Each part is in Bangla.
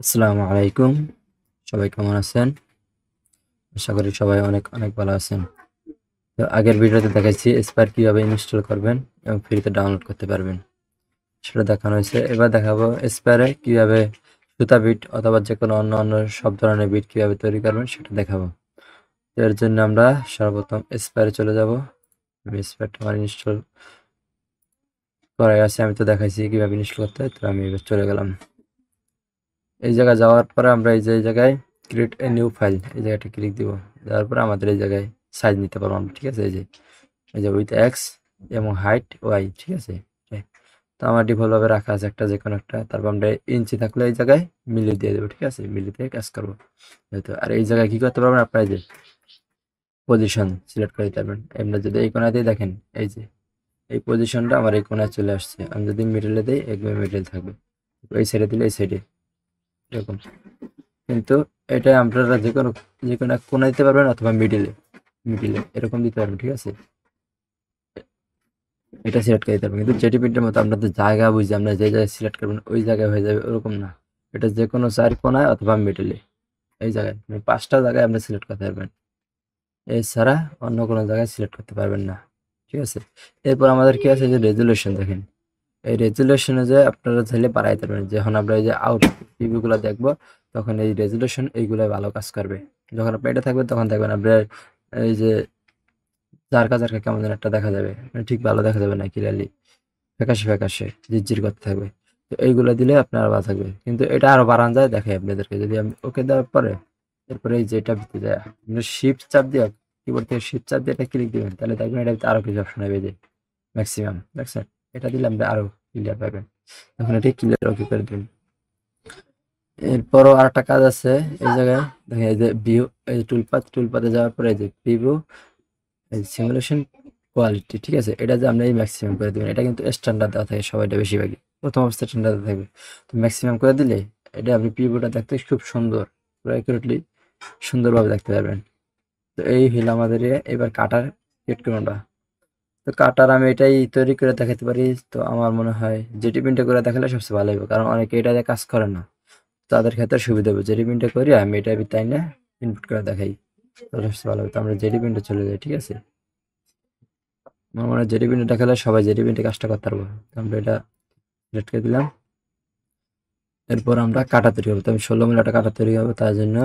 আসসালামু আলাইকুম। সবাই কেমন আছেন? আশা করি সবাই অনেক অনেক ভালো আছেন। তো আগের ভিডিওতে দেখাইছি স্পার কিভাবে ইনস্টল করবেন এবং ফ্রিতে ডাউনলোড করতে পারবেন সেটা দেখানো হয়েছে। এবার দেখাবো স্পারে কিভাবে সুতা বিট অথবা যে কোনো অন্য সব ধরনের বিট কিভাবে তৈরি করবেন সেটা দেখাবো। তো এর জন্য আমরা সর্বপ্রথম স্পারে চলে যাব। আমি স্পারটা আমার ইনস্টল করাই আছে, আমি তো দেখাইছি কিভাবে ইনস্টল করতে হয়। তো আমি এবার চলে গেলাম। এই জায়গায় যাওয়ার পরে আমরা এই জায়গায় ক্রিয়েট এ নিউ ফাইল এই জায়গাটা ক্লিক দিব। দেওয়ার পরে আমাদের এই জায়গায় সাইজ নিতে পারবো আমরা, ঠিক আছে? এই যে উইথ এক্স এবং হাইট ওয়াই, ঠিক আছে? Okay. তো আমার ডিফল্ট ভাবে রাখা আছে একটা, যে কোনো একটা। তারপর আমরা ইঞ্চি থাকলে এই জায়গায় মিলি দিয়ে দেবো, ঠিক আছে? মিলি দিয়ে কাজ করবো যেহেতু। আর এই জায়গায় কি করতে পারবেন আপনারা, এই যে পজিশন সিলেক্ট করে দিতে পারবেন। আমরা যদি এই কোণা দিয়ে দেখেন, এই যে এই পজিশনটা আমার এই কোণায় চলে আসছে। আমি যদি মিডলে দিই একবার মিডল থাকবে, এই সাইডে দিলে এই সাইডে, এরকম। কিন্তু এটা আপনারা যে কোনো এক কোণায় দিতে পারবেন অথবা মিডিলে মিডিলে এরকম দিতে পারবেন, ঠিক আছে? এটা সিলেক্ট করে দিতে পারবেন। কিন্তু জেটি প্রিন্টের মতো আপনাদের জায়গা বুঝে আমরা যে জায়গায় সিলেক্ট করবেন ওই জায়গায় হয়ে যাবে, ওরকম না। এটা যে কোনো চার কোণায় অথবা মিডিলে, এই জায়গায় মানে 5টা জায়গায় আপনি সিলেক্ট করতে পারবেন। এছাড়া অন্য কোনো জায়গায় সিলেক্ট করতে পারবেন না, ঠিক আছে? এরপর আমাদের কি আছে, যে রেজুলেশন দেখেন। এই রেজুলেশনে যে আপনারা চাইলে বাড়াইতে পারবেন। যখন আমরা এই যে আউট রিভিউগুলো দেখবো তখন এই রেজুলেশন এইগুলো ভালো কাজ করবে। যখন আপনি এটা থাকবে তখন দেখবেন আপনার এই যে জারকা জারকা কেমন যেন একটা দেখা যাবে, মানে ঠিক ভালো দেখা যাবে না, ক্লিয়ারলি ফ্যাকাশে ফ্যাকাশে ঝিরঝির করতে থাকবে। তো এইগুলো দিলে আপনার ভালো থাকবে। কিন্তু এটা আরো বাড়ানো যায়, দেখাই আপনাদেরকে। যদি আমি ওকে দেওয়ার পরে এরপরে এই যে এটা ভিতরে যায়, আপনি শিফট চাপ দিয়ে কিবোর্ড থেকে শিফট চাপ দিয়ে এটা ক্লিক দিবেন, তাহলে দেখবেন এটা ভিতরে আরো কিছু অপশন হবে, যে ম্যাক্সিমাম দেখছেন? এটা দিলে আপনি আরো ক্লিয়ার পাবেন। এখন এটি ক্লিয়ার ওকে করে দিন। এরপরও আরেকটা কাজ আছে এই জায়গায় দেখেন, এই যে ভিউ, এই টুলপাতে যাওয়ার পরে এই যে প্রিভিউ, এই সিমুলেশন কোয়ালিটি, ঠিক আছে? এটা যে আমরা এই ম্যাক্সিমাম করে দেবেন। এটা কিন্তু স্ট্যান্ডার্ড দেওয়া থাকে সবাইটা, বেশিরভাগই প্রথম অবস্থায় স্ট্যান্ডার্ড থাকবে। তো ম্যাক্সিমাম করে দিলে এটা আপনি প্রিভিউটা দেখতে খুব সুন্দর, পুরো অ্যাকুরেটলি সুন্দরভাবে দেখতে পারবেন। তো এই হলো আমাদের এবার কাটার ক্রিয়েট করুন আমরা। তো কাটার আমি এটাই তৈরি করে দেখাতে পারি। তো আমার মনে হয় জেটি প্রিন্টে করে দেখালে সবচেয়ে ভালো হবে, কারণ অনেকে এটা দিয়ে কাজ করে না। তাদের ক্ষেত্রে সুবিধা হবে। জেটি প্রিন্টে করি আমি এটা তাই না ইনপুট করে দেখাই, তাহলে সবচেয়ে ভালো হবে। তো আমরা জেটি প্রিন্টে চলে যাই, ঠিক আছে? আমার মনে হয় জেটি প্রিন্টে দেখালে সবাই জেটি প্রিন্টে কাজটা করতে পারবো। তো আমরা এটা সিলেক্ট করে দিলাম। এরপর আমরা কাটা তৈরি করবো। তো আমি 16 মিটারটা কাটা তৈরি করবো, তার জন্য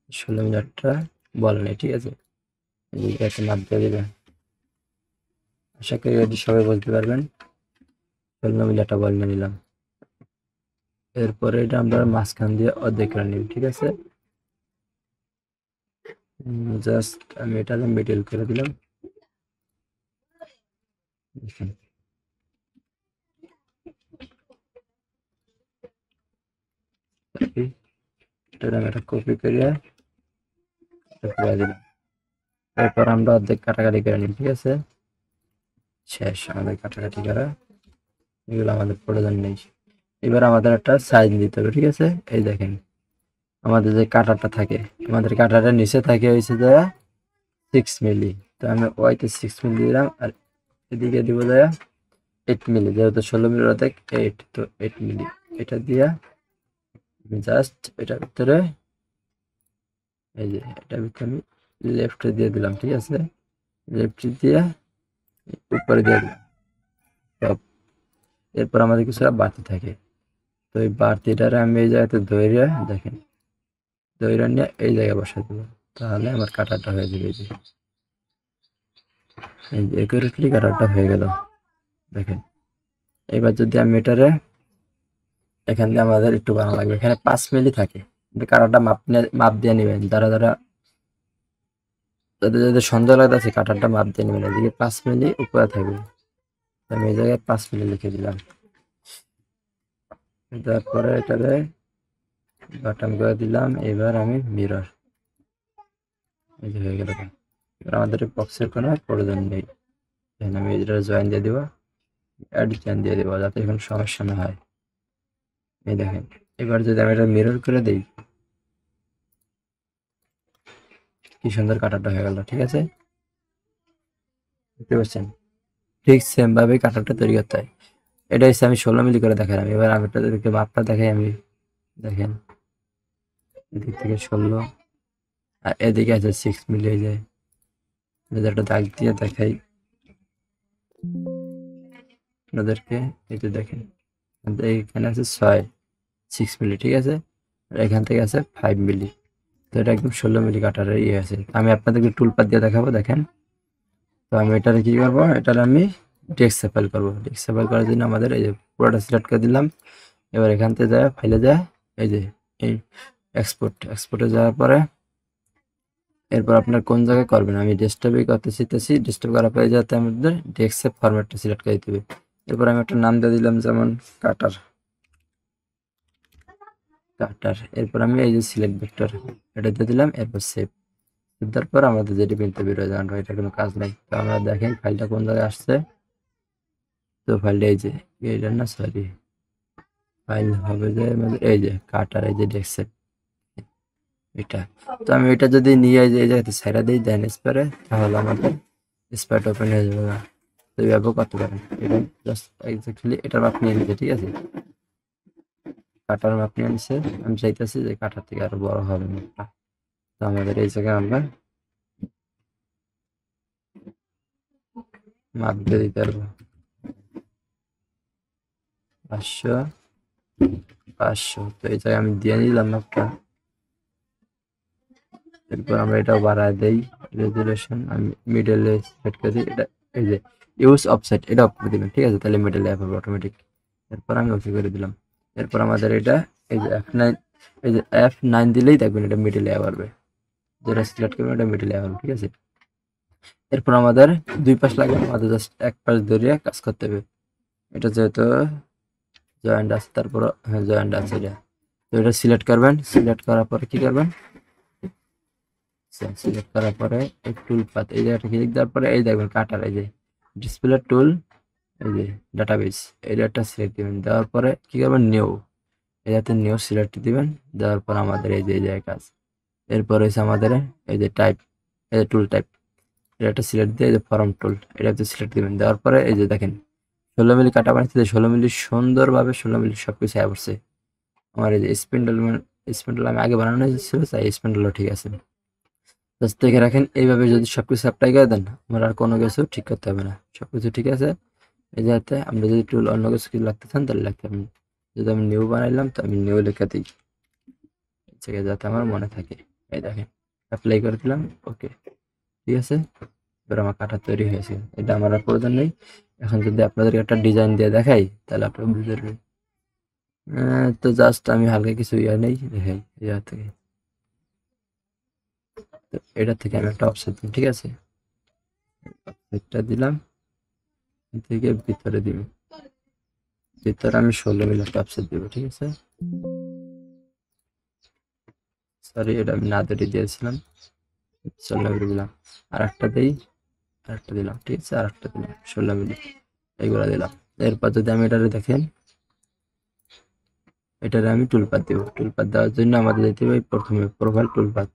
16 মিটারটা বল নেই, ঠিক আছে? এই যে একটা মাপ দিয়ে দিবেন। আশা করি এটি সবাই বলতে পারবেন। 16 মিটারটা বল নিয়ে নিলাম। এরপরে এটা আমরা মাঝখান দিয়ে অর্ধেক করে নিব, ঠিক আছে? জাস্ট আমি এটা মিডল করে দিলাম। দেখেন, এটা আমি একটা কপি করে দিলাম। এরপর আমরা অর্ধেক কাটাকাটি করে নিই, ঠিক আছে? শেষ আমাদের কাটাকাটি করা, এগুলো আমাদের প্রয়োজন নেই। এবার আমাদের একটা সাইজ দিতে হবে, ঠিক আছে? এই দেখেন আমাদের যে কাটারটা থাকে, আমাদের কাটারটা নিচে থাকে হয়েছে যে 6 মিলি। তো আমি ওয়াইতে 6 মিলি দিলাম, আর এদিকে দিব যায় 8 মিলি, যেহেতু 16 মিলির অর্ধেক 8, তো 8 মিলি এটা দিয়া আমি জাস্ট এটার ভিতরে, এই যে এটার ভিতরে আমি লেফটে দিয়ে দিলাম, ঠিক আছে? লেফট দিয়ে উপরে দিয়ে দিলাম সব। এরপর আমাদের কিছুটা বাড়তি থাকে। তো এই বাড়তিটারে আমি এই জায়গাতে ধরে দেখেন, ধরে নিয়ে এই জায়গায় বসাই দেবো, তাহলে আমার কাটারটা হয়ে যাবে। এই যে একুরেটলি কাটারটা হয়ে গেল, দেখেন। এবার যদি আমি এটারে এখান দিয়ে, আমাদের একটু বানানো লাগবে, এখানে 5 মিলি থাকে। কাটারটা মাপ দিয়ে নেবেন, যাদের সন্দেহ লাগতেছে কাটারটা মাপ দিয়ে নেবেন। এদিকে 5 মিলি উপরে থাকবে, আমি এই জায়গায় 5 মিলি লিখে দিলাম। তারপরে এটারে বাটন করে দিলাম। এবার আমি মিরর, এই যে হয়ে গেল। এবার আমাদের বক্সের কোনো প্রয়োজন নেই। এখানে আমি এটা জয়েন দিয়ে দিব, অ্যাড জয়েন দিয়ে দেবো, যাতে এখন সমস্যা না হয়। এই দেখেন, এবার যদি আমি এটা মিরর করে দিই, কি সুন্দর কাটারটা হয়ে গেল, ঠিক আছে? বুঝতে পারছেন? ঠিক সেম ভাবে কাটারটা তৈরি করতে হয়। এটা হচ্ছে আমি 16 মিলি করে দেখালাম। এবার আমি আপনাদেরকে মাপটা দেখাই। আমি দেখেন এদিক থেকে 16 আর এদিকে আছে 6 মিলিয়ে যায়। যদি একটা দাগ দিয়ে দেখাই আপনাদেরকে, এই যে দেখেন এখানে আছে 6 মিলি, ঠিক আছে, আর এখান থেকে আছে 5 মিলি। তো এটা একদম 16 মিলি কাটার ইয়ে আছে। আমি আপনাদেরকে টুলপাত দিয়ে দেখাবো, দেখেন। তো আমি এটার কি করব, এটার আমি ডেক্সেপেল করব। ডেক্সেপেল করার জন্য আমাদের এই যে পুরোটা সিলেক্ট করে দিলাম। এবার এখান থেকে যায় ফাইলে যায়, এই যে এই এক্সপোর্টে যাওয়ার পরে এরপর আপনার কোন জায়গায় করবেন, আমি ডেস্কটপে করতে শিখতেছি। ডেস্কটপ করার পরে যাতে আমাদের ডেস্কটপ ফরম্যাটটা সিলেক্ট করে দিতে হবে। এরপর আমি একটা নাম দিয়ে দিলাম, যেমন কাটার। এরপর আমি এই যে সিলেক্ট ভেক্টর এটা দিয়ে দিলাম, এরপর সেভ। দেওয়ার পর আমাদের যেটি প্রিন্টে বেরোয় যান, এটা কোনো কাজ নাই। তো আমরা দেখেন ফাইলটা কোন জায়গায় আসছে। তো ফাইলটা এই যে এটা না, সরি, ফাইল হবে যে আমাদের এই যে কাটার, এই যে ডেস্কটপ এটা। তো আমি এটা যদি নিয়ে এই জায়গাতে ছেড়ে দিই দেন স্পেয়ারে, তাহলে আমাদের স্পেয়ারটা ওপেন হয়ে যাবে না। তো এইভাবে করতে পারেন। এটা জাস্ট এক্স্যাক্টলি এটার মাপ নিয়ে নিতে, ঠিক আছে, কাটার মাপ নিয়ে নিচ্ছে। আমি চাইতেছি যে কাটার থেকে আরো বড় হবে মাপটা। তো আমাদের এই জায়গায় আমরা মাপ দিয়ে দিতে পারবো 500 500। তো এই জায়গায় আমি দিয়ে নিলাম মাপটা। এরপর আমরা এটাও বাড়ায় দেই, রেজুলেশন আমি মিডলে সেট করে দিই। এটা এই যে ইউজ অফসেট এটা অফ করে দিবেন, ঠিক আছে, তাহলে মিডলে অ্যাপ হবে অটোমেটিক। এরপর আমি ওকে করে দিলাম। এরপর আমাদের এটা এই যে F9, এই যে F9 দিলেই দেখবেন এটা মিডলে অ্যাপ আসবে। যেটা সিলেক্ট করবেন এটা মিডলে অ্যাপ হবে, ঠিক আছে। এরপর আমাদের দুই পাশ লাগবে, আমাদের জাস্ট এক পাশ ধরিয়ে কাজ করতে হবে। এটা যেহেতু জয়েন্ট আছে, তারপর হ্যাঁ জয়েন্ট আছে এটা। তো এটা সিলেক্ট করবেন, সিলেক্ট করার পরে কি করবেন, সিলেক্ট করার পরে এই টুল পাত এই জায়গাটা ক্লিক দেওয়ার পরে এই দেখবেন কাটার, এই যে ডিসপ্লে টুল, এই যে ডাটাবেস, এই একটা সিলেক্ট দিবেন। দেওয়ার পরে কি করবেন, নিউ, এই যাতে নিউ সিলেক্ট দিবেন। দেওয়ার পর আমাদের এই যে কাজ। এরপর হচ্ছে আমাদের এই যে টাইপ, এই যে টুল টাইপ, এটা একটা সিলেক্ট দিয়ে এই যে ফর্ম টুল এটা সিলেক্ট দিবেন। দেওয়ার পরে এই যে দেখেন 16 মিলি কাটা বানাইতে, 16 মিলি সুন্দরভাবে 16 মিলি সবকিছু আয় পড়ছে। আমার এই যে স্পিন্ডল আমি আগে বানানো ছিল, তাই স্পিন্ডলও ঠিক আছে। জাস্ট দেখে রাখেন, এইভাবে যদি সবকিছু অ্যাপ্লাই করে দেন আমার আর কোনো কিছু ঠিক করতে হবে না, সবকিছু ঠিক আছে। এই যাতে আমরা যদি টুল অন্য কিছু কিছু লাগতে চান তাহলে লাগতে পারেন। যদি আমি নিউ বানাইলাম তো আমি নিউ লিখে দিই, ঠিক আছে, যাতে আমার মনে থাকে। এই দেখেন অ্যাপ্লাই করে দিলাম, ওকে, ঠিক আছে। এবার আমার কাটা তৈরি হয়েছে, এটা আমার আর প্রয়োজন নেই। এখন যদি আপনাদেরকে একটা ডিজাইন দিয়ে দেখাই তাহলে আপনারা বুঝতে পারবেন। তো জাস্ট আমি হালকা কিছু ইয়া নেই দেখাই, ইয়া থেকে, তো এটা থেকে আমি একটা অফসেট দিই, ঠিক আছে, অফসেটটা দিলাম, থেকে ভিতরে দিব, ভিতরে আমি 16 মিলি একটা অফসেট দিব, ঠিক আছে। সরি এটা আমি না ধরে দিয়েছিলাম, 16 মিলি দিলাম। আর একটা দিই, আর একটা দিলাম, ঠিক আছে, আর একটা দিলাম 16 মিলি, এইগুলা দিলাম। এরপর যদি আমি এটারে দেখেন, এটারে আমি টুলপাত দিব। টুলপাত দেওয়ার জন্য আমাদের যেতে হবে প্রথমে প্রোফাইল টুলপাত।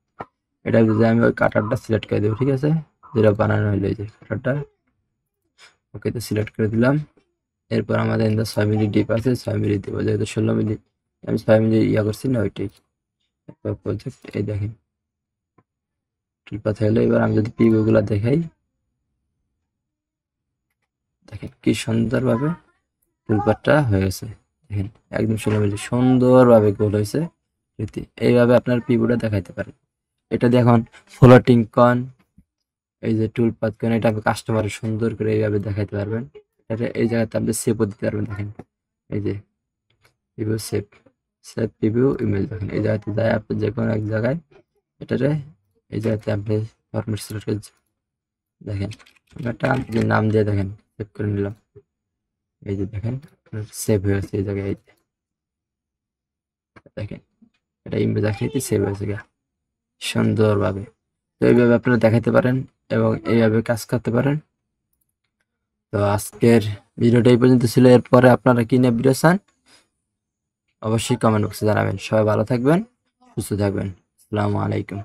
এটা যদি আমি ওই কাটারটা সিলেক্ট করে দেবো, ঠিক আছে, যেটা বানানো হলো এই যে কাটারটা, ওকে তো সিলেক্ট করে দিলাম। এরপর আমাদের 6 মিলি ডিপ আছে, 6 মিলি দেবো, যেহেতু 16 মিলি আমি 6 মিলি ইয়া করছি না ওইটাই। এরপর প্রজেক্ট এই দেখেন টুলপাত হলো। এবার আমি যদি পিভিউ গুলা দেখাই, দেখেন কি সুন্দরভাবে টুলপাতটা হয়ে গেছে। দেখেন একদম 16 মিলি সুন্দরভাবে গোল হয়েছে। এইভাবে আপনার পিভিউটা দেখাইতে পারেন। এটা দিয়ে এখন ফ্লোটিং কন, এই যে টুলপাত কন, এটা আপনি কাস্টমারের সুন্দর করে এইভাবে দেখাইতে পারবেন। এটা এই জায়গাতে আপনি সেভও দিতে পারবেন, দেখেন এই যে preview save, save preview image, দেখেন এই জায়গাতে যায় আপনি যে কোনো এক জায়গায় এটারে এই জায়গাতে আপনি ফরম্যাট সিলেক্ট করে দেখেন একটা যে নাম দিয়ে দেখেন সেভ করে নিলাম। এই যে দেখেন সেভ হয়েছে এই জায়গায়, এই যে দেখেন এটা ইমেজ আকৃতি সেভ হয়েছে গা সুন্দরভাবে। তো এইভাবে আপনারা দেখাতে পারেন এবং এইভাবে কাজ করতে পারেন। তো আজকের ভিডিওটা এই পর্যন্ত ছিল। এরপরে আপনারা কি নিয়ে ভিডিও চান অবশ্যই কমেন্ট বক্সে জানাবেন। সবাই ভালো থাকবেন, সুস্থ থাকবেন। আসসালামু আলাইকুম।